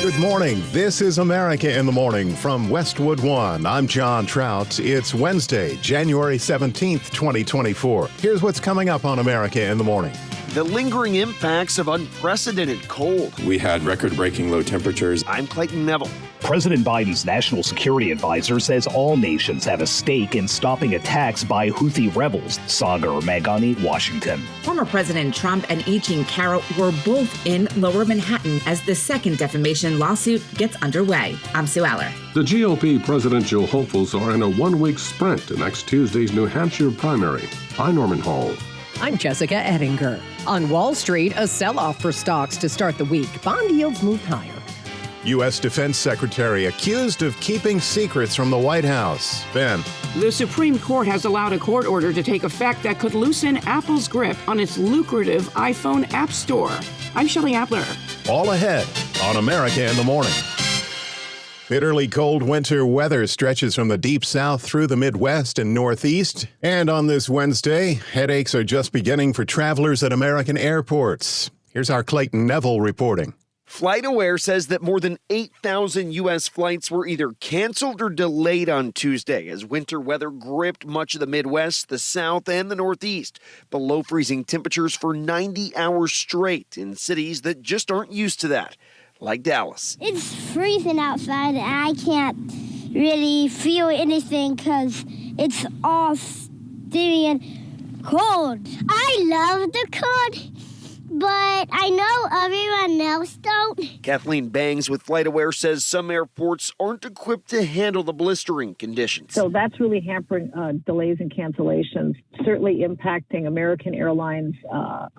Good morning. This is America in the Morning from Westwood One. I'm John Trout. It's Wednesday, January 17th, 2024. Here's what's coming up on America in the Morning. The lingering impacts of unprecedented cold. We had record-breaking low temperatures. I'm Clayton Neville. President Biden's national security advisor says all nations have a stake in stopping attacks by Houthi rebels. Sagar Meghani, Washington. Former President Trump and E. Jean Carroll were both in Lower Manhattan as the second defamation lawsuit gets underway. I'm Sue Aller. The GOP presidential hopefuls are in a one-week sprint to next Tuesday's New Hampshire primary. I'm Norman Hall. I'm Jessica Ettinger. On Wall Street, a sell-off for stocks to start the week. Bond yields moved higher. U.S. Defense Secretary accused of keeping secrets from the White House. Ben. The Supreme Court has allowed a court order to take effect that could loosen Apple's grip on its lucrative iPhone App Store. I'm Shelley Appler. All ahead on America in the Morning. Bitterly cold winter weather stretches from the deep south through the Midwest and Northeast. And on this Wednesday, headaches are just beginning for travelers at American airports. Here's our Clayton Neville reporting. FlightAware says that more than 8,000 U.S. flights were either canceled or delayed on Tuesday as winter weather gripped much of the Midwest, the South, and the Northeast. Below freezing temperatures for 90 hours straight in cities that just aren't used to that, like Dallas. It's freezing outside and I can't really feel anything because it's all steamy and cold. I love the cold, but I know everyone else don't. Kathleen Bangs with FlightAware says some airports aren't equipped to handle the blistering conditions. So that's really hampering delays and cancellations, certainly impacting American Airlines,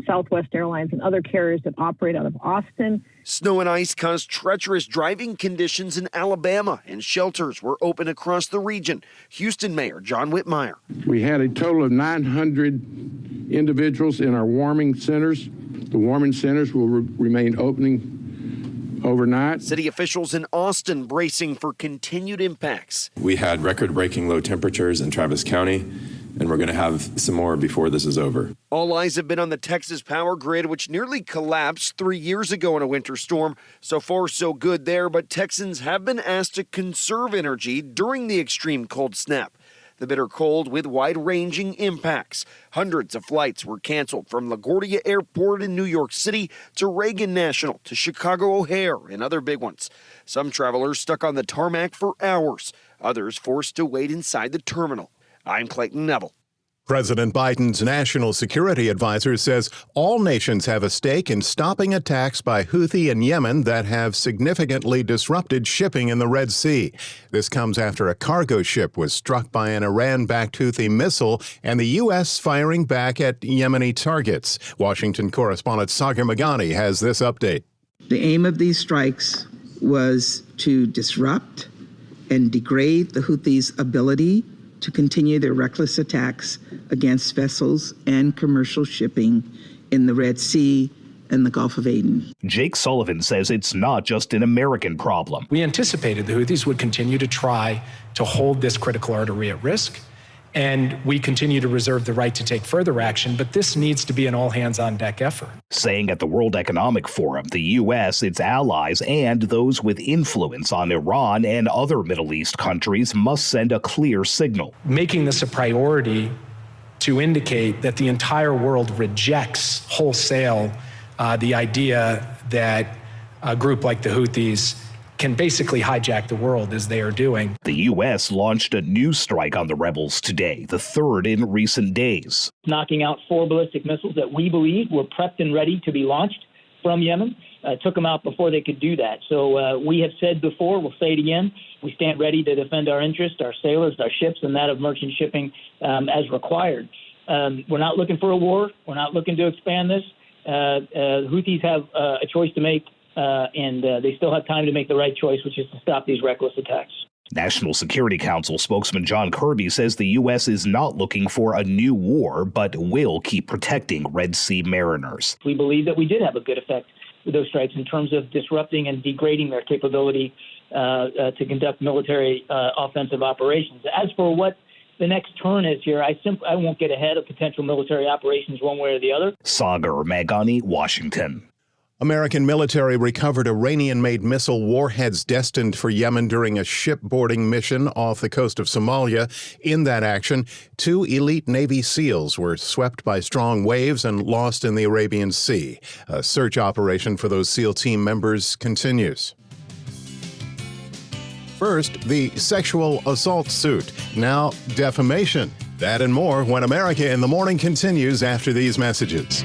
Southwest Airlines, and other carriers that operate out of Austin. Snow and ice caused treacherous driving conditions in Alabama, and shelters were open across the region. Houston Mayor John Whitmire. We had a total of 900 individuals in our warming centers. The warming centers will remain opening overnight. City officials in Austin bracing for continued impacts. We had record-breaking low temperatures in Travis County, and we're going to have some more before this is over. All eyes have been on the Texas power grid, which nearly collapsed 3 years ago in a winter storm. So far, so good there, but Texans have been asked to conserve energy during the extreme cold snap. The bitter cold with wide-ranging impacts. Hundreds of flights were canceled from LaGuardia Airport in New York City to Reagan National to Chicago O'Hare and other big ones. Some travelers stuck on the tarmac for hours, others forced to wait inside the terminal. I'm Clayton Neville. President Biden's national security advisor says all nations have a stake in stopping attacks by Houthi in Yemen that have significantly disrupted shipping in the Red Sea. This comes after a cargo ship was struck by an Iran-backed Houthi missile and the U.S. firing back at Yemeni targets. Washington correspondent Sagar Meghani has this update. The aim of these strikes was to disrupt and degrade the Houthis' ability to continue their reckless attacks against vessels and commercial shipping in the Red Sea and the Gulf of Aden. Jake Sullivan says it's not just an American problem. We anticipated the Houthis would continue to try to hold this critical artery at risk, and we continue to reserve the right to take further action, but this needs to be an all-hands-on-deck effort. Saying at the World Economic Forum, the U.S., its allies, and those with influence on Iran and other Middle East countries must send a clear signal. Making this a priority to indicate that the entire world rejects wholesale the idea that a group like the Houthis can basically hijack the world as they are doing. The U.S. launched a new strike on the rebels today, the third in recent days. Knocking out 4 ballistic missiles that we believe were prepped and ready to be launched from Yemen. Took them out before they could do that. So we have said before, we'll say it again, we stand ready to defend our interests, our sailors, our ships, and that of merchant shipping as required. We're not looking for a war. We're not looking to expand this. Houthis have a choice to make. And they still have time to make the right choice, which is to stop these reckless attacks. National Security Council spokesman John Kirby says the U.S. is not looking for a new war, but will keep protecting Red Sea mariners. We believe that we did have a good effect with those strikes in terms of disrupting and degrading their capability to conduct military offensive operations. As for what the next turn is here, I won't get ahead of potential military operations one way or the other. Sagar Meghani, Washington. American military recovered Iranian-made missile warheads destined for Yemen during a shipboarding mission off the coast of Somalia. In that action, 2 elite Navy SEALs were swept by strong waves and lost in the Arabian Sea. A search operation for those SEAL team members continues. First, the sexual assault suit, now defamation. That and more when America in the Morning continues after these messages.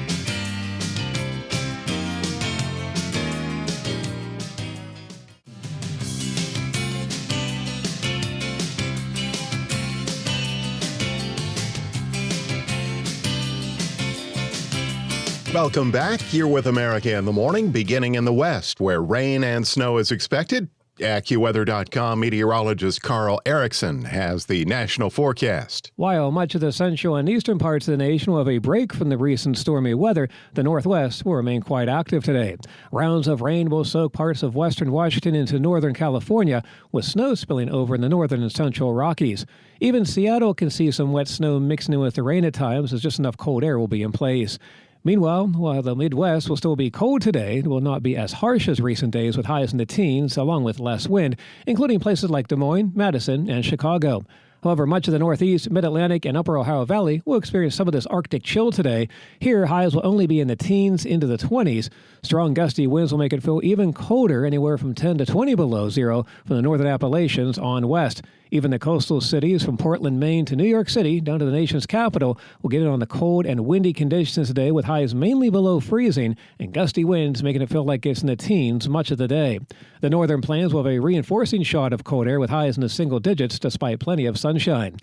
Welcome back. You're with America in the Morning, beginning in the West, where rain and snow is expected. AccuWeather.com meteorologist Carl Erickson has the national forecast. While much of the central and eastern parts of the nation will have a break from the recent stormy weather, the Northwest will remain quite active today. Rounds of rain will soak parts of western Washington into northern California, with snow spilling over in the northern and central Rockies. Even Seattle can see some wet snow mixing in with the rain at times, as just enough cold air will be in place. Meanwhile, while the Midwest will still be cold today, it will not be as harsh as recent days with highs in the teens, along with less wind, including places like Des Moines, Madison, and Chicago. However, much of the Northeast, Mid-Atlantic, and Upper Ohio Valley will experience some of this Arctic chill today. Here, highs will only be in the teens into the 20s. Strong gusty winds will make it feel even colder, anywhere from 10 to 20 below zero from the northern Appalachians on west. Even the coastal cities from Portland, Maine to New York City down to the nation's capital will get in on the cold and windy conditions today, with highs mainly below freezing and gusty winds making it feel like it's in the teens much of the day. The northern plains will have a reinforcing shot of cold air with highs in the single digits despite plenty of sunshine.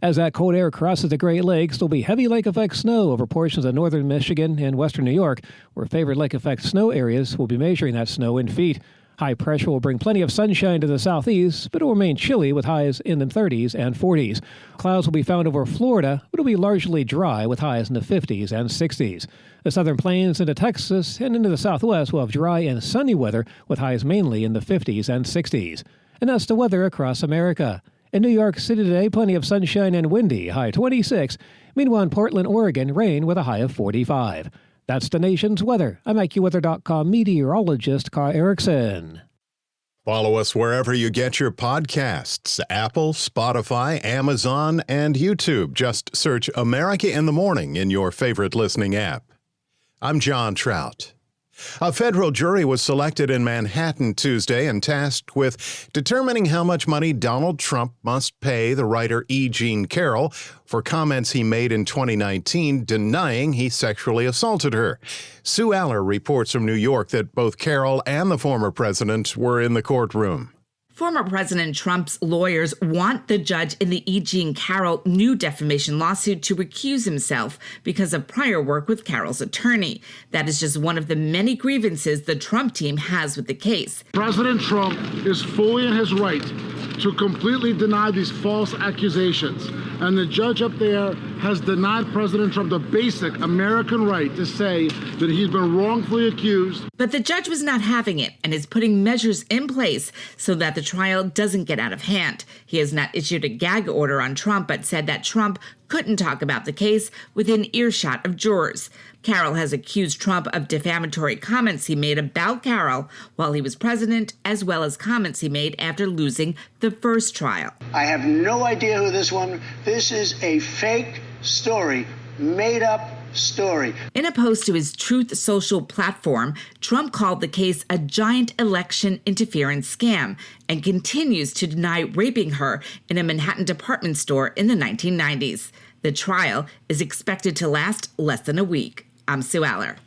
As that cold air crosses the Great Lakes, there'll be heavy lake effect snow over portions of northern Michigan and western New York, where favored lake effect snow areas will be measuring that snow in feet. High pressure will bring plenty of sunshine to the southeast, but it will remain chilly with highs in the 30s and 40s. Clouds will be found over Florida, but it will be largely dry with highs in the 50s and 60s. The southern plains into Texas and into the southwest will have dry and sunny weather with highs mainly in the 50s and 60s. And that's the weather across America. In New York City today, plenty of sunshine and windy, high 26. Meanwhile, in Portland, Oregon, rain with a high of 45. That's the nation's weather. I'm AccuWeather.com meteorologist Carl Erickson. Follow us wherever you get your podcasts, Apple, Spotify, Amazon, and YouTube. Just search America in the Morning in your favorite listening app. I'm John Trout. A federal jury was selected in Manhattan Tuesday and tasked with determining how much money Donald Trump must pay the writer E. Jean Carroll for comments he made in 2019 denying he sexually assaulted her. Sue Aller reports from New York that both Carroll and the former president were in the courtroom. Former President Trump's lawyers want the judge in the E. Jean Carroll new defamation lawsuit to recuse himself because of prior work with Carroll's attorney. That is just one of the many grievances the Trump team has with the case. President Trump is fully in his right to completely deny these false accusations. And the judge up there has denied President Trump the basic American right to say that he's been wrongfully accused. But the judge was not having it and is putting measures in place so that the trial doesn't get out of hand. He has not issued a gag order on Trump, but said that Trump couldn't talk about the case within earshot of jurors. Carroll has accused Trump of defamatory comments he made about Carroll while he was president, as well as comments he made after losing the first trial. I have no idea who this woman. This is a fake story, made up story. In a post to his Truth Social platform, Trump called the case a giant election interference scam and continues to deny raping her in a Manhattan department store in the 1990s. The trial is expected to last less than a week. I'm Sue Aller.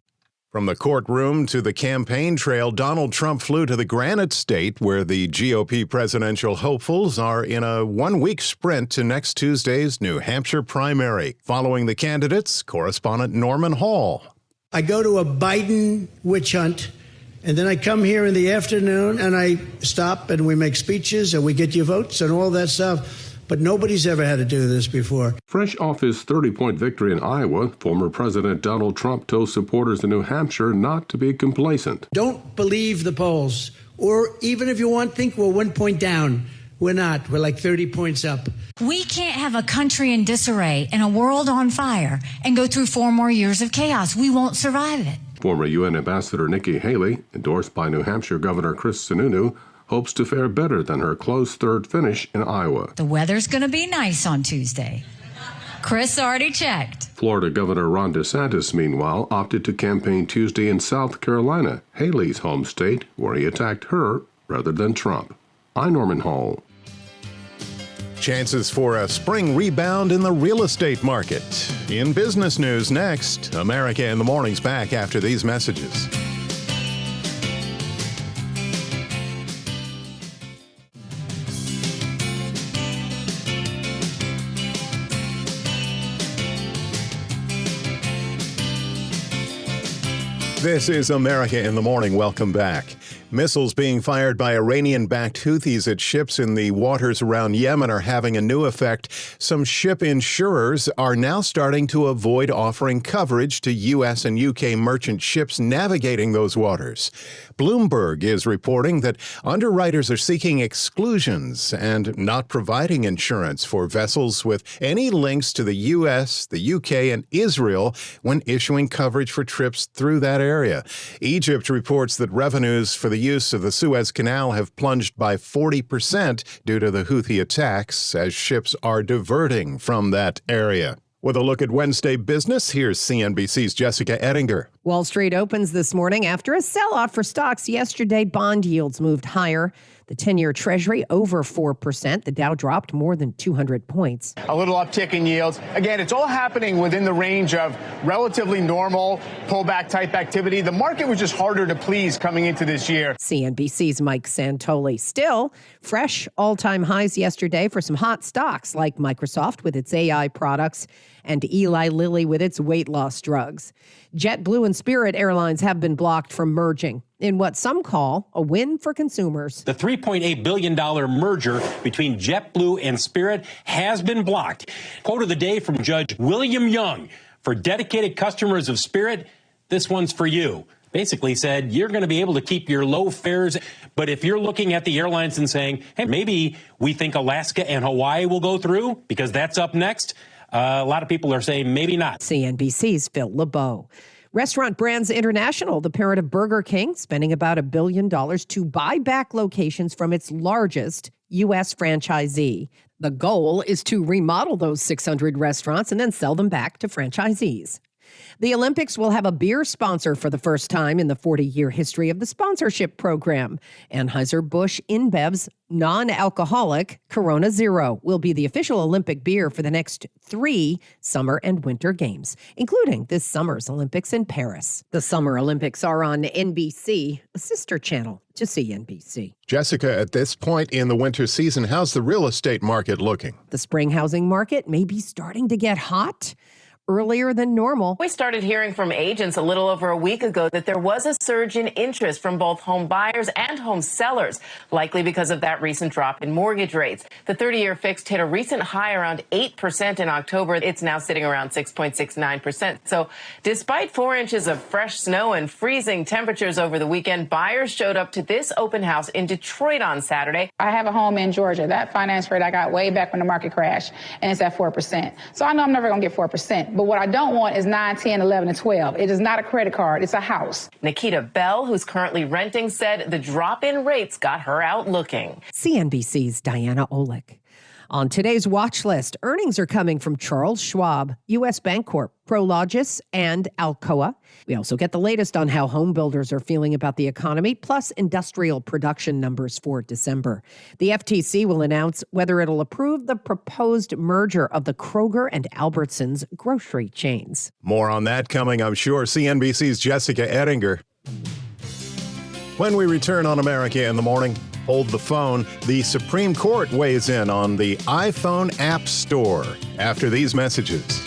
From the courtroom to the campaign trail, Donald Trump flew to the Granite State, where the GOP presidential hopefuls are in a one-week sprint to next Tuesday's New Hampshire primary. Following the candidates, correspondent Norman Hall. I go to a Biden witch hunt, and then I come here in the afternoon, and I stop, and we make speeches, and we get your votes and all that stuff. But nobody's ever had to do this before. Fresh off his 30-point victory in Iowa, former President Donald Trump told supporters in New Hampshire not to be complacent. Don't believe the polls. Or even if you think we're 1 point down, we're not. We're like 30 points up. We can't have a country in disarray and a world on fire and go through 4 more years of chaos. We won't survive it. Former UN Ambassador Nikki Haley, endorsed by New Hampshire Governor Chris Sununu, hopes to fare better than her close third finish in Iowa. The weather's going to be nice on Tuesday. Chris already checked. Florida Governor Ron DeSantis, meanwhile, opted to campaign Tuesday in South Carolina, Haley's home state, where he attacked her rather than Trump. I'm Norman Hall. Chances for a spring rebound in the real estate market. In business news next, America in the Morning's back after these messages. This is America in the Morning. Welcome back. Missiles being fired by Iranian-backed Houthis at ships in the waters around Yemen are having a new effect. Some ship insurers are now starting to avoid offering coverage to U.S. and U.K. merchant ships navigating those waters. Bloomberg is reporting that underwriters are seeking exclusions and not providing insurance for vessels with any links to the U.S., the U.K., and Israel when issuing coverage for trips through that area. Egypt reports that revenues for the use of the Suez Canal have plunged by 40% due to the Houthi attacks as ships are diverting from that area. With a look at Wednesday business, here's CNBC's Jessica Ettinger. Wall Street opens this morning after a sell-off for stocks yesterday. Bond yields moved higher. The 10-year Treasury over 4%. The Dow dropped more than 200 points. A little uptick in yields. Again, it's all happening within the range of relatively normal pullback type activity. The market was just harder to please coming into this year. CNBC's Mike Santoli. Still, fresh all-time highs yesterday for some hot stocks like Microsoft with its AI products and Eli Lilly with its weight loss drugs. JetBlue and Spirit Airlines have been blocked from merging in what some call a win for consumers. The $3.8 billion merger between JetBlue and Spirit has been blocked. Quote of the day from Judge William Young: "For dedicated customers of Spirit, this one's for you." Basically said, you're going to be able to keep your low fares. But if you're looking at the airlines and saying, hey, maybe we think Alaska and Hawaii will go through because that's up next, a lot of people are saying maybe not. CNBC's Phil LeBeau. Restaurant Brands International, the parent of Burger King, spending about $1 billion to buy back locations from its largest U.S. franchisee. The goal is to remodel those 600 restaurants and then sell them back to franchisees. The Olympics will have a beer sponsor for the first time in the 40-year history of the sponsorship program. Anheuser-Busch InBev's non-alcoholic Corona Zero will be the official Olympic beer for the next 3 summer and winter games, including this summer's Olympics in Paris. The Summer Olympics are on NBC, a sister channel to CNBC. Jessica, at this point in the winter season, how's the real estate market looking? The spring housing market may be starting to get hot earlier than normal. We started hearing from agents a little over a week ago that there was a surge in interest from both home buyers and home sellers, likely because of that recent drop in mortgage rates. The 30-year fixed hit a recent high around 8% in October. It's now sitting around 6.69%. So despite 4 inches of fresh snow and freezing temperatures over the weekend, buyers showed up to this open house in Detroit on Saturday. I have a home in Georgia. That finance rate I got way back when the market crashed, and it's at 4%. So I know I'm never going to get 4%. But what I don't want is 9, 10, 11, and 12. It is not a credit card. It's a house. Nikita Bell, who's currently renting, said the drop in rates got her out looking. CNBC's Diana Olick. On today's watch list, earnings are coming from Charles Schwab, U.S. Bancorp, Prologis, and Alcoa. We also get the latest on how home builders are feeling about the economy, plus industrial production numbers for December. The FTC will announce whether it'll approve the proposed merger of the Kroger and Albertsons grocery chains. More on that coming, I'm sure. CNBC's Jessica Ettinger. When we return on America in the Morning, hold the phone. The Supreme Court weighs in on the iPhone App Store after these messages.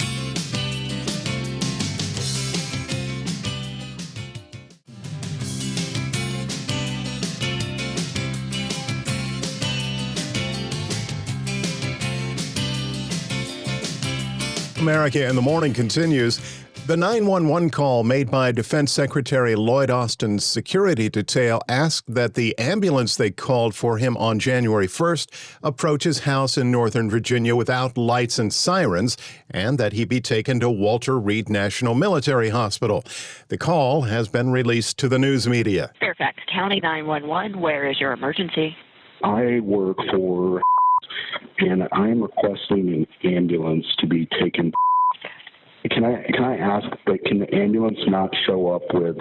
America in the Morning continues. The 911 call made by Defense Secretary Lloyd Austin's security detail asked that the ambulance they called for him on January 1st approach his house in Northern Virginia without lights and sirens, and that he be taken to Walter Reed National Military Hospital. The call has been released to the news media. Fairfax County 911, where is your emergency? I work for, and I'm requesting an ambulance to be taken. Can I ask, like, can the ambulance not show up with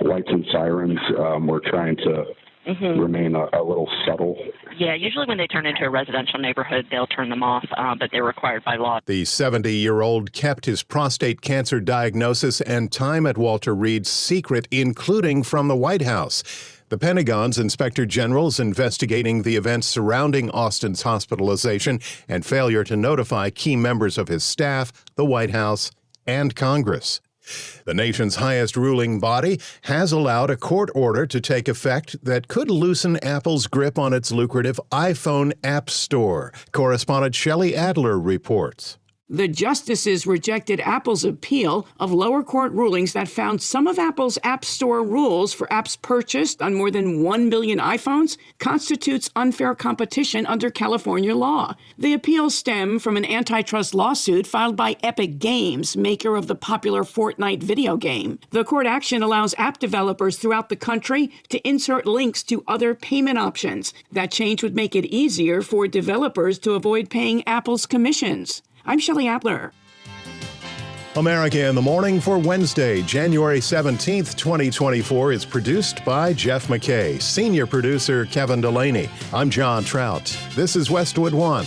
lights and sirens? We're trying to remain a little subtle. Yeah, usually when they turn into a residential neighborhood, they'll turn them off, but they're required by law. The 70-year-old kept his prostate cancer diagnosis and time at Walter Reed secret, including from the White House. The Pentagon's Inspector General's investigating the events surrounding Austin's hospitalization and failure to notify key members of his staff, the White House, and Congress. The nation's highest ruling body has allowed a court order to take effect that could loosen Apple's grip on its lucrative iPhone App Store. Correspondent Shelley Adler reports. The justices rejected Apple's appeal of lower court rulings that found some of Apple's App Store rules for apps purchased on more than 1 billion iPhones constitutes unfair competition under California law. The appeals stem from an antitrust lawsuit filed by Epic Games, maker of the popular Fortnite video game. The court action allows app developers throughout the country to insert links to other payment options. That change would make it easier for developers to avoid paying Apple's commissions. I'm Shelley Adler. America in the Morning for Wednesday, January 17th, 2024 is produced by Jeff McKay, senior producer Kevin Delaney. I'm John Trout. This is Westwood One.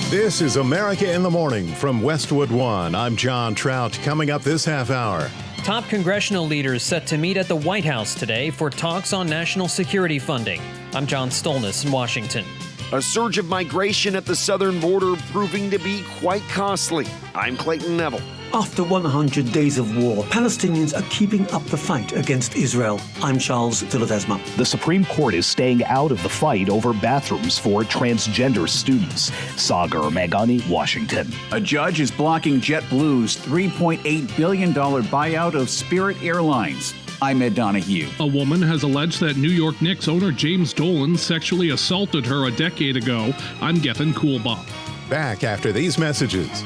This is America in the Morning from Westwood One. I'm John Trout. Coming up this half hour. Top congressional leaders set to meet at the White House today for talks on national security funding. I'm John Stolnis in Washington. A surge of migration at the southern border proving to be quite costly. I'm Clayton Neville. After 100 days of war, Palestinians are keeping up the fight against Israel. I'm Charles de Ledesma. The Supreme Court is staying out of the fight over bathrooms for transgender students. Sagar Magani, Washington. A judge is blocking JetBlue's $3.8 billion buyout of Spirit Airlines. I'm Ed Donahue. A woman has alleged that New York Knicks owner James Dolan sexually assaulted her a decade ago. I'm Gethin Coolbaugh. Back after these messages.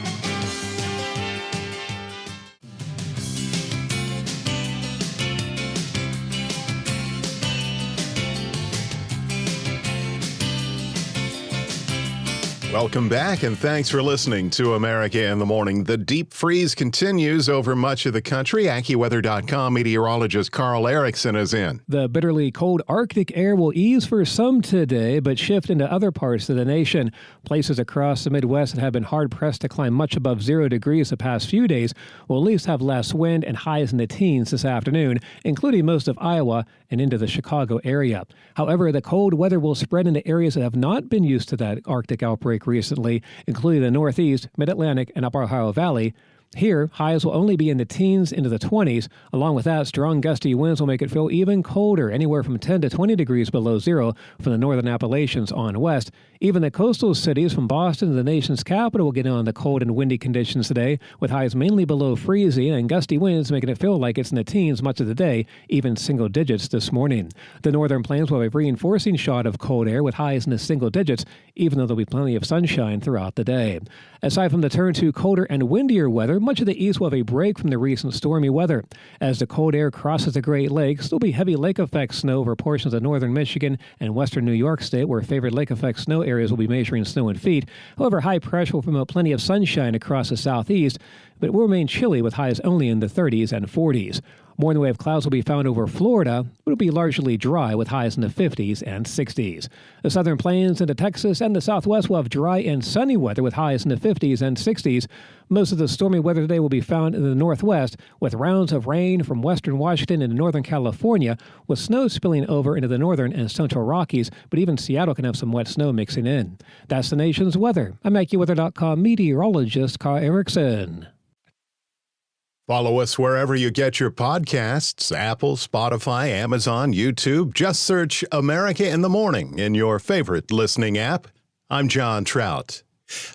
Welcome back, and thanks for listening to America in the Morning. The deep freeze continues over much of the country. AccuWeather.com meteorologist Carl Erickson is in. The bitterly cold Arctic air will ease for some today, but shift into other parts of the nation. Places across the Midwest that have been hard-pressed to climb much above 0 degrees the past few days will at least have less wind and highs in the teens this afternoon, including most of Iowa and into the Chicago area. However, the cold weather will spread into areas that have not been used to that Arctic outbreak recently, including the Northeast, Mid-Atlantic, and Upper Ohio Valley. Here, highs will only be in the teens into the 20s. Along with that, strong gusty winds will make it feel even colder, anywhere from 10 to 20 degrees below zero from the northern Appalachians on west. Even the coastal cities from Boston to the nation's capital will get on the cold and windy conditions today, with highs mainly below freezing and gusty winds making it feel like it's in the teens much of the day, even single digits this morning. The northern plains will have a reinforcing shot of cold air with highs in the single digits, even though there'll be plenty of sunshine throughout the day. Aside from the turn to colder and windier weather, much of the east will have a break from the recent stormy weather. As the cold air crosses the Great Lakes, there'll be heavy lake effect snow over portions of northern Michigan and western New York State, where favored lake effect snow areas will be measuring snow in feet. However, high pressure will promote plenty of sunshine across the southeast, but it will remain chilly with highs only in the 30s and 40s. More in the way of clouds will be found over Florida, but it'll be largely dry with highs in the 50s and 60s. The southern plains into Texas and the southwest will have dry and sunny weather with highs in the 50s and 60s. Most of the stormy weather today will be found in the northwest, with rounds of rain from western Washington into northern California, with snow spilling over into the northern and central Rockies, but even Seattle can have some wet snow mixing in. That's the nation's weather. I'm AccuWeather.com meteorologist Carl Erickson. Follow us wherever you get your podcasts, Apple, Spotify, Amazon, YouTube. Just search America in the Morning in your favorite listening app. I'm John Trout.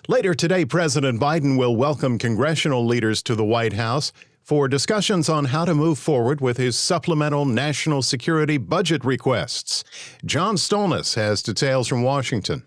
Later today, President Biden will welcome congressional leaders to the White House for discussions on how to move forward with his supplemental national security budget requests. John Stolnis has details from Washington.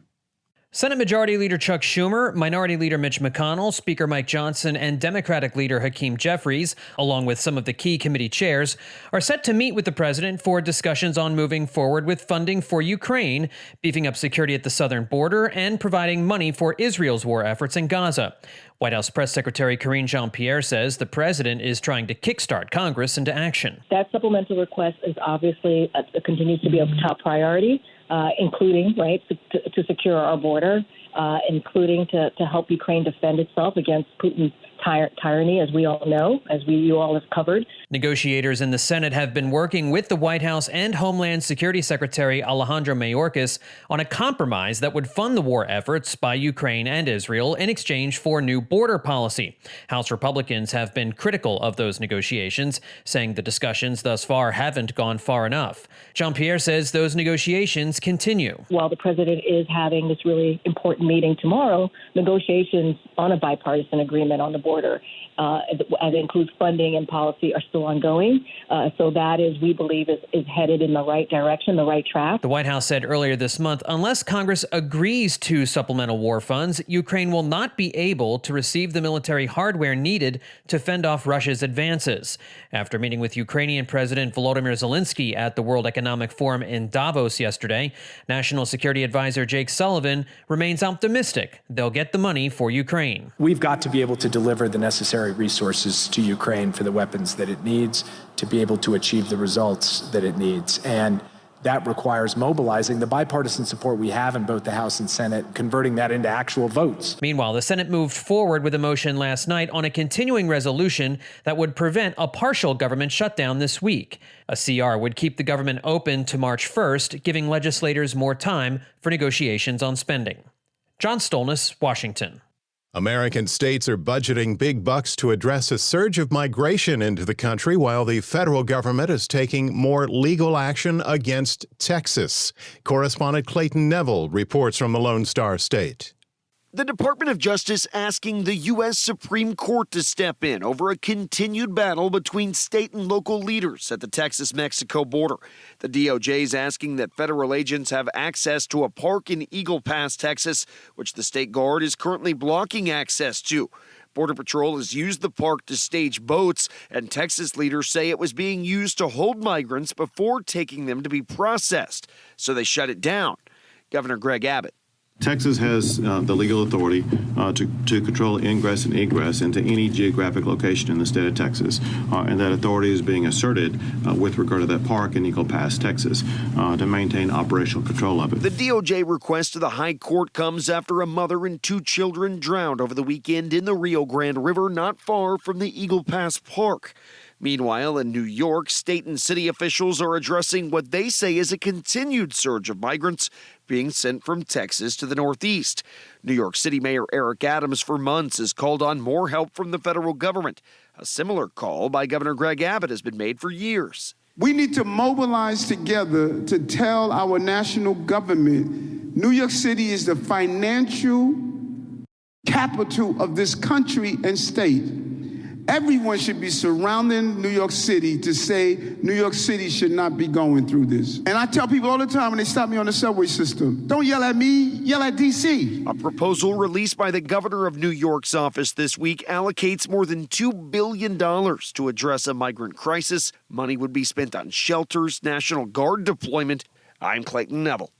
Senate Majority Leader Chuck Schumer, Minority Leader Mitch McConnell, Speaker Mike Johnson, and Democratic Leader Hakeem Jeffries, along with some of the key committee chairs, are set to meet with the president for discussions on moving forward with funding for Ukraine, beefing up security at the southern border, and providing money for Israel's war efforts in Gaza. White House Press Secretary Karine Jean-Pierre says the president is trying to kickstart Congress into action. That supplemental request is obviously continues to be a top priority, including to secure our border, including to help Ukraine defend itself against Putin's tyranny, as we all know, as you all have covered. Negotiators in the Senate have been working with the White House and Homeland Security Secretary Alejandro Mayorkas on a compromise that would fund the war efforts by Ukraine and Israel in exchange for new border policy. House Republicans have been critical of those negotiations, saying the discussions thus far haven't gone far enough. Jean-Pierre says those negotiations continue. While the president is having this really important meeting tomorrow, negotiations on a bipartisan agreement on the border, as it includes funding and policy, are still ongoing. So that is, we believe, is headed in the right direction, the right track. The White House said earlier this month, unless Congress agrees to supplemental war funds, Ukraine will not be able to receive the military hardware needed to fend off Russia's advances. After meeting with Ukrainian President Volodymyr Zelensky at the World Economic Forum in Davos yesterday, National Security Advisor Jake Sullivan remains optimistic they'll get the money for Ukraine. We've got to be able to deliver the necessary resources to Ukraine for the weapons that it needs to be able to achieve the results that it needs. And that requires mobilizing the bipartisan support we have in both the House and Senate, converting that into actual votes. Meanwhile, the Senate moved forward with a motion last night on a continuing resolution that would prevent a partial government shutdown this week. A CR would keep the government open to March 1st, giving legislators more time for negotiations on spending. John Stolnis, Washington. American states are budgeting big bucks to address a surge of migration into the country, while the federal government is taking more legal action against Texas. Correspondent Clayton Neville reports from the Lone Star State. The Department of Justice asking the U.S. Supreme Court to step in over a continued battle between state and local leaders at the Texas-Mexico border. The DOJ is asking that federal agents have access to a park in Eagle Pass, Texas, which the State Guard is currently blocking access to. Border Patrol has used the park to stage boats, and Texas leaders say it was being used to hold migrants before taking them to be processed, so they shut it down. Governor Greg Abbott. Texas has the legal authority to control ingress and egress into any geographic location in the state of Texas, and that authority is being asserted with regard to that park in Eagle Pass, Texas, to maintain operational control of it. The DOJ request to the High Court comes after a mother and two children drowned over the weekend in the Rio Grande River not far from the Eagle Pass Park. Meanwhile, in New York, state and city officials are addressing what they say is a continued surge of migrants being sent from Texas to the Northeast. New York City Mayor Eric Adams for months has called on more help from the federal government. A similar call by Governor Greg Abbott has been made for years. We need to mobilize together to tell our national government New York City is the financial capital of this country and state. Everyone should be surrounding New York City to say New York City should not be going through this. And I tell people all the time when they stop me on the subway system, don't yell at me, yell at D.C. A proposal released by the governor of New York's office this week allocates more than $2 billion to address a migrant crisis. Money would be spent on shelters, National Guard deployment. I'm Clayton Neville.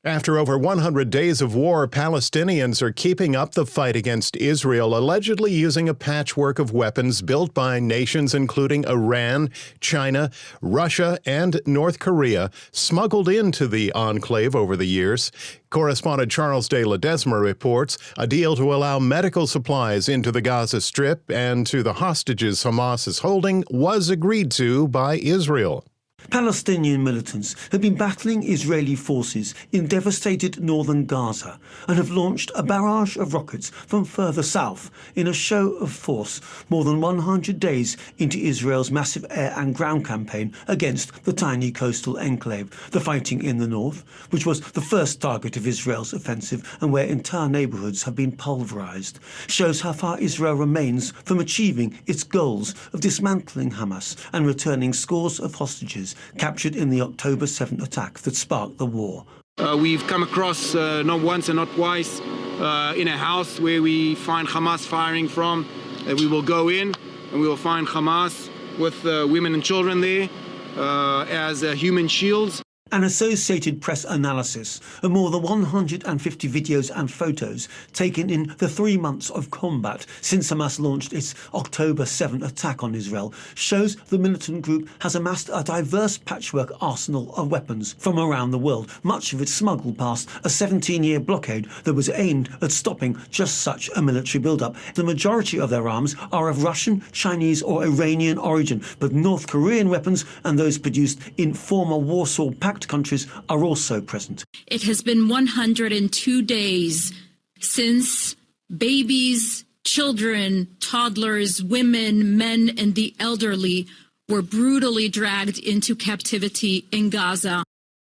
After over 100 days of war, Palestinians are keeping up the fight against Israel, allegedly using a patchwork of weapons built by nations including Iran, China, Russia, and North Korea, smuggled into the enclave over the years. Correspondent Charles de Ledesma reports a deal to allow medical supplies into the Gaza Strip and to the hostages Hamas is holding was agreed to by Israel. Palestinian militants have been battling Israeli forces in devastated northern Gaza and have launched a barrage of rockets from further south in a show of force more than 100 days into Israel's massive air and ground campaign against the tiny coastal enclave. The fighting in the north, which was the first target of Israel's offensive and where entire neighbourhoods have been pulverised, shows how far Israel remains from achieving its goals of dismantling Hamas and returning scores of hostages captured in the October 7th attack that sparked the war. We've come across, not once and not twice, in a house where we find Hamas firing from. We will go in and we will find Hamas with women and children there as human shields. An Associated Press analysis of more than 150 videos and photos taken in the 3 months of combat since Hamas launched its October 7th attack on Israel shows the militant group has amassed a diverse patchwork arsenal of weapons from around the world, much of it smuggled past a 17-year blockade that was aimed at stopping just such a military build-up. The majority of their arms are of Russian, Chinese or Iranian origin, but North Korean weapons and those produced in former Warsaw Pact countries are also present. It has been 102 days since babies, children, toddlers, women, men, and the elderly were brutally dragged into captivity in Gaza.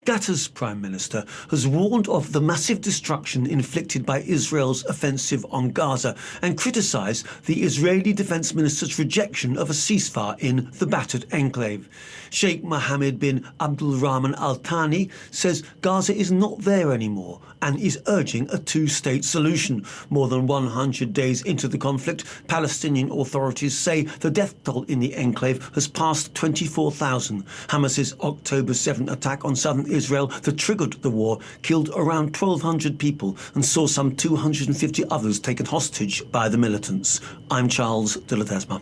Qatar's Prime Minister has warned of the massive destruction inflicted by Israel's offensive on Gaza and criticised the Israeli Defence Minister's rejection of a ceasefire in the battered enclave. Sheikh Mohammed bin Abdulrahman Al Thani says Gaza is not there anymore and is urging a two-state solution. More than 100 days into the conflict, Palestinian authorities say the death toll in the enclave has passed 24,000. Hamas's October 7th attack on southern Israel that triggered the war killed around 1,200 people and saw some 250 others taken hostage by the militants. I'm Charles de Ledesma.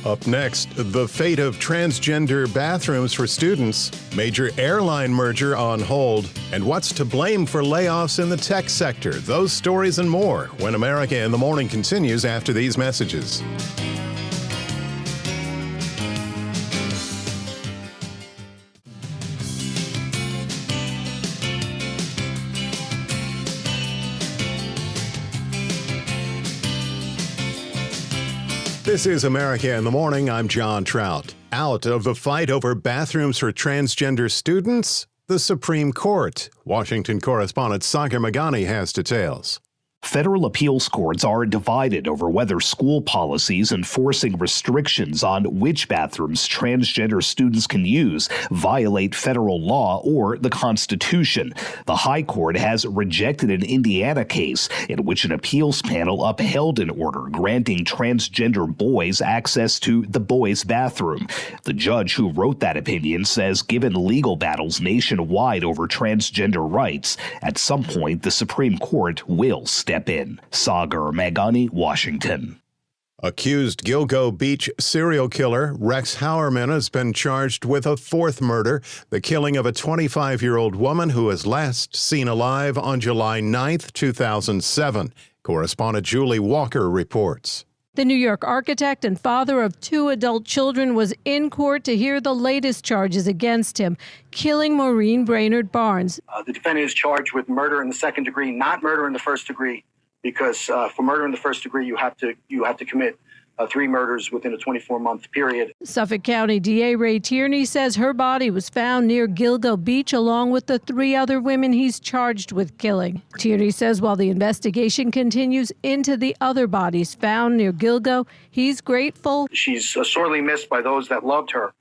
Up next, the fate of transgender bathrooms for students, major airline merger on hold, and what's to blame for layoffs in the tech sector. Those stories and more when America in the Morning continues after these messages. This is America in the Morning. I'm John Trout. Out of the fight over bathrooms for transgender students, the Supreme Court. Washington correspondent Sagar Magani has details. Federal appeals courts are divided over whether school policies enforcing restrictions on which bathrooms transgender students can use violate federal law or the Constitution. The High Court has rejected an Indiana case in which an appeals panel upheld an order granting transgender boys access to the boys' bathroom. The judge who wrote that opinion says given legal battles nationwide over transgender rights, at some point the Supreme Court will step in. Sagar Magani, Washington. Accused Gilgo Beach serial killer Rex Hauerman has been charged with a fourth murder, the killing of a 25-year-old woman who was last seen alive on July 9th, 2007. Correspondent Julie Walker reports. The New York architect and father of 2 adult children was in court to hear the latest charges against him, killing Maureen Brainerd Barnes. The defendant is charged with murder in the second degree, not murder in the first degree, because for murder in the first degree, you have to commit 3 murders within a 24-month period. Suffolk County DA Ray Tierney says her body was found near Gilgo Beach along with the 3 other women he's charged with killing. Tierney says while the investigation continues into the other bodies found near Gilgo, he's grateful. She's sorely missed by those that loved her.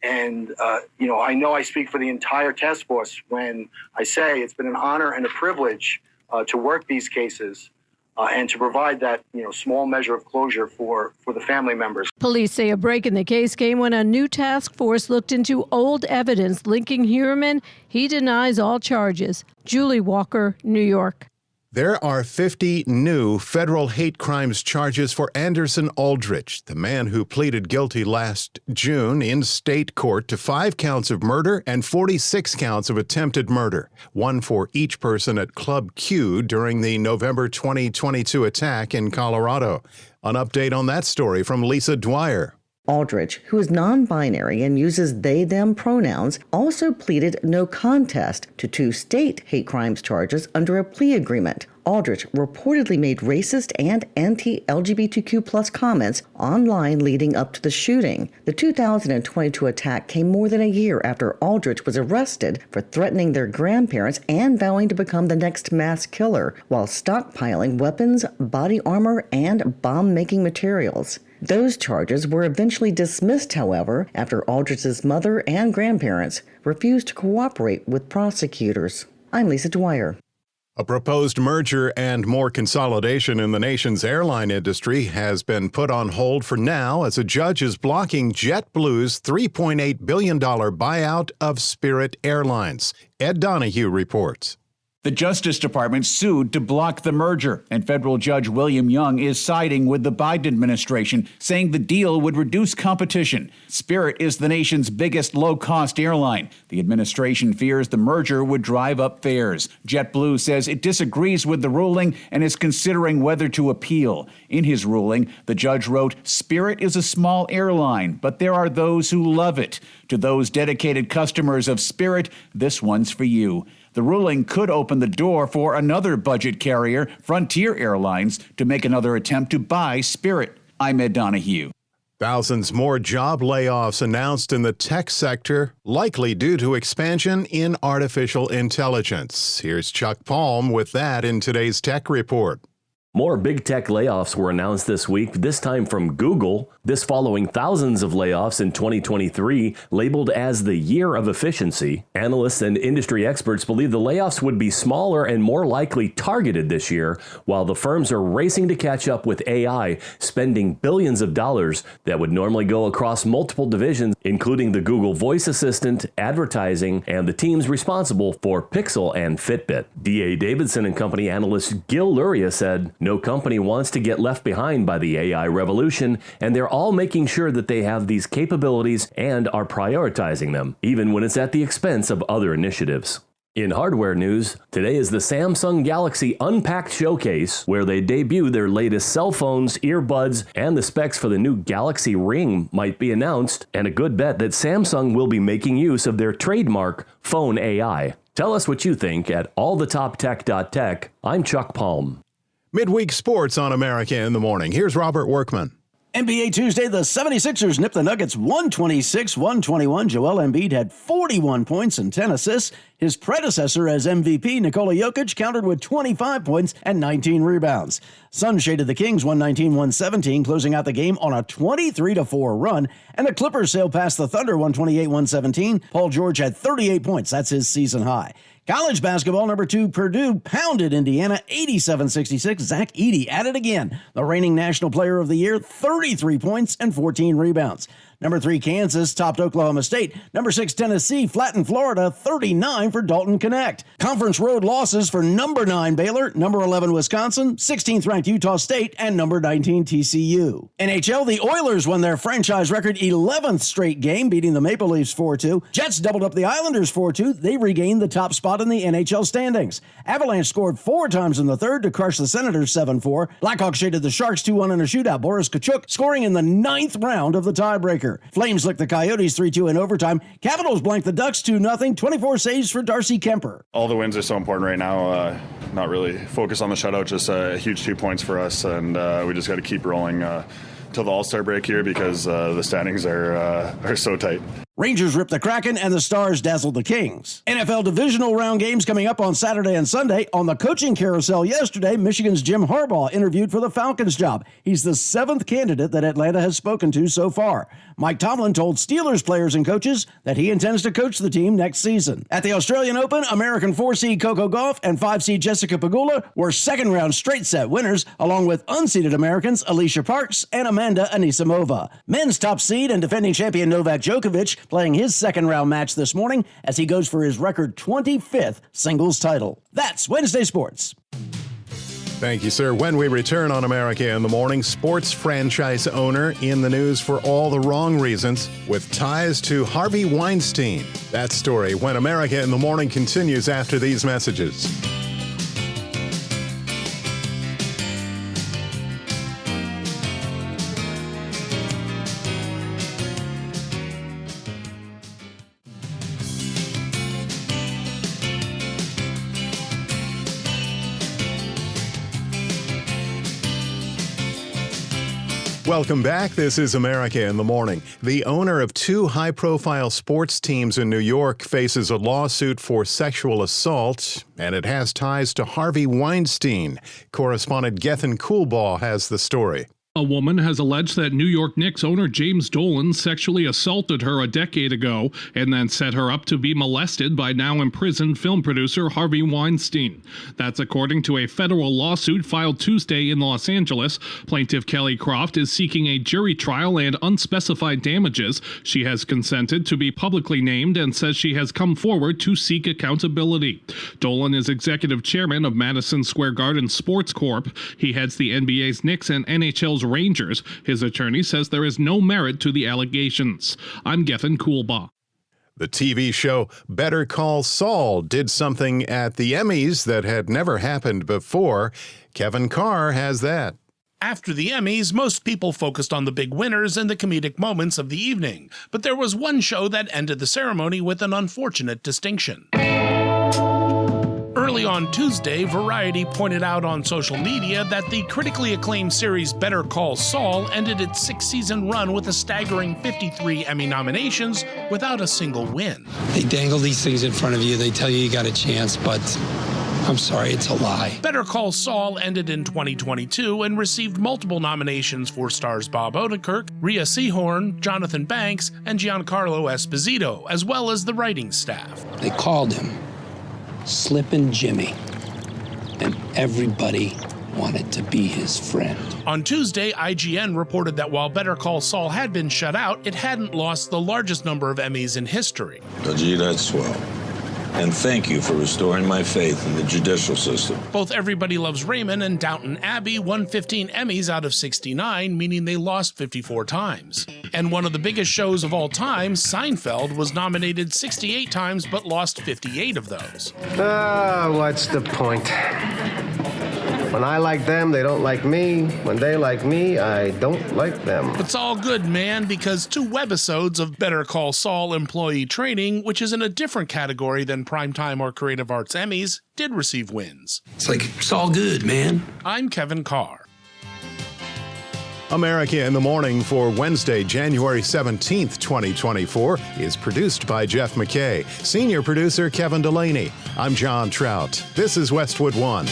And, I know I speak for the entire task force when I say it's been an honor and a privilege to work these cases. And to provide that, small measure of closure for the family members. Police say a break in the case came when a new task force looked into old evidence linking Heuerman. He denies all charges. Julie Walker, New York. There are 50 new federal hate crimes charges for Anderson Aldrich, the man who pleaded guilty last June in state court to 5 counts of murder and 46 counts of attempted murder, one for each person at Club Q during the November 2022 attack in Colorado. An update on that story from Lisa Dwyer. Aldrich, who is non-binary and uses they-them pronouns, also pleaded no contest to 2 state hate crimes charges under a plea agreement. Aldrich reportedly made racist and anti-LGBTQ+ comments online leading up to the shooting. The 2022 attack came more than a year after Aldrich was arrested for threatening their grandparents and vowing to become the next mass killer while stockpiling weapons, body armor, and bomb-making materials. Those charges were eventually dismissed, however, after Aldrich's mother and grandparents refused to cooperate with prosecutors. I'm Lisa Dwyer. A proposed merger and more consolidation in the nation's airline industry has been put on hold for now as a judge is blocking JetBlue's $3.8 billion buyout of Spirit Airlines. Ed Donahue reports. The Justice Department sued to block the merger, and federal judge William Young is siding with the Biden administration, saying the deal would reduce competition. Spirit is the nation's biggest low-cost airline. The administration fears the merger would drive up fares. JetBlue says it disagrees with the ruling and is considering whether to appeal. In his ruling, the judge wrote, "Spirit is a small airline, but there are those who love it. To those dedicated customers of Spirit, this one's for you." The ruling could open the door for another budget carrier, Frontier Airlines, to make another attempt to buy Spirit. I'm Ed Donahue. Thousands more job layoffs announced in the tech sector, likely due to expansion in artificial intelligence. Here's Chuck Palm with that in today's Tech Report. More big tech layoffs were announced this week, this time from Google. This following thousands of layoffs in 2023, labeled as the year of efficiency. Analysts and industry experts believe the layoffs would be smaller and more likely targeted this year, while the firms are racing to catch up with AI, spending billions of dollars that would normally go across multiple divisions, including the Google Voice Assistant, advertising, and the teams responsible for Pixel and Fitbit. D.A. Davidson & Company analyst Gil Luria said, "No company wants to get left behind by the AI revolution, and they're all making sure that they have these capabilities and are prioritizing them, even when it's at the expense of other initiatives." In hardware news, today is the Samsung Galaxy Unpacked Showcase, where they debut their latest cell phones, earbuds, and the specs for the new Galaxy Ring might be announced, and a good bet that Samsung will be making use of their trademark Phone AI. Tell us what you think at allthetoptech.tech. I'm Chuck Palm. Midweek sports on America in the Morning. Here's Robert Workman. NBA Tuesday, the 76ers nipped the Nuggets 126-121. Joel Embiid had 41 points and 10 assists. His predecessor as MVP, Nikola Jokic, countered with 25 points and 19 rebounds. Suns shaded the Kings 119-117, closing out the game on a 23-4 run. And the Clippers sailed past the Thunder 128-117. Paul George had 38 points. That's his season high. College basketball, number 2, Purdue pounded Indiana 87-66. Zach Edey at it again. The reigning National Player of the Year, 33 points and 14 rebounds. Number 3, Kansas topped Oklahoma State. Number 6, Tennessee flattened Florida, 39 for Dalton Connect. Conference road losses for number 9, Baylor, number 11, Wisconsin, 16th ranked Utah State, and number 19, TCU. NHL, the Oilers won their franchise record 11th straight game, beating the Maple Leafs 4-2. Jets doubled up the Islanders 4-2. They regained the top spot in the NHL standings. Avalanche scored 4 times in the third to crush the Senators 7-4. Blackhawks shaded the Sharks 2-1 in a shootout. Boris Tkachuk scoring in the 9th round of the tiebreaker. Flames licked the Coyotes 3-2 in overtime. Capitals blanked the Ducks 2-0. 24 saves for Darcy Kemper. All the wins are so important right now. Not really focus on the shutout, just a huge 2 points for us, and we just got to keep rolling till the All-Star break here because the standings are so tight. Rangers ripped the Kraken, and the Stars dazzled the Kings. NFL divisional round games coming up on Saturday and Sunday. On the coaching carousel yesterday, Michigan's Jim Harbaugh interviewed for the Falcons job. He's the 7th candidate that Atlanta has spoken to so far. Mike Tomlin told Steelers players and coaches that he intends to coach the team next season. At the Australian Open, American 4-seed Coco Gauff and 5-seed Jessica Pegula were second-round straight-set winners, along with unseeded Americans Alicia Parks and Amanda Anisimova. Men's top seed and defending champion Novak Djokovic playing his second-round match this morning as he goes for his record 25th singles title. That's Wednesday Sports. Thank you, sir. When we return on America in the Morning, sports franchise owner in the news for all the wrong reasons with ties to Harvey Weinstein. That story when America in the Morning continues after these messages. Welcome back. This is America in the Morning. The owner of 2 high-profile sports teams in New York faces a lawsuit for sexual assault, and it has ties to Harvey Weinstein. Correspondent Gethin Coolbaugh has the story. A woman has alleged that New York Knicks owner James Dolan sexually assaulted her a decade ago and then set her up to be molested by now imprisoned film producer Harvey Weinstein. That's according to a federal lawsuit filed Tuesday in Los Angeles. Plaintiff Kelly Croft is seeking a jury trial and unspecified damages. She has consented to be publicly named and says she has come forward to seek accountability. Dolan is executive chairman of Madison Square Garden Sports Corp. He heads the NBA's Knicks and NHL's Rangers. His attorney says there is no merit to the allegations. I'm Gethin Coolbaugh. The TV show Better Call Saul did something at the Emmys that had never happened before. Kevin Carr has that. After the Emmys, most people focused on the big winners and the comedic moments of the evening. But there was one show that ended the ceremony with an unfortunate distinction. Early on Tuesday, Variety pointed out on social media that the critically acclaimed series Better Call Saul ended its 6-season run with a staggering 53 Emmy nominations without a single win. They dangle these things in front of you. They tell you you got a chance, but I'm sorry, it's a lie. Better Call Saul ended in 2022 and received multiple nominations for stars Bob Odenkirk, Rhea Seehorn, Jonathan Banks, and Giancarlo Esposito, as well as the writing staff. They called him Slippin' Jimmy, and everybody wanted to be his friend. On Tuesday, IGN reported that while Better Call Saul had been shut out, it hadn't lost the largest number of Emmys in history. Oh, gee, that's swell. And thank you for restoring my faith in the judicial system. Both Everybody Loves Raymond and Downton Abbey won 15 Emmys out of 69, meaning they lost 54 times. And one of the biggest shows of all time, Seinfeld, was nominated 68 times but lost 58 of those. What's the point? When I like them, they don't like me. When they like me, I don't like them. It's all good, man, because 2 webisodes of Better Call Saul Employee Training, which is in a different category than Primetime or Creative Arts Emmys, did receive wins. It's like, it's all good, man. I'm Kevin Carr. America in the Morning for Wednesday, January 17th, 2024 is produced by Jeff McKay. Senior producer Kevin Delaney. I'm John Trout. This is Westwood One.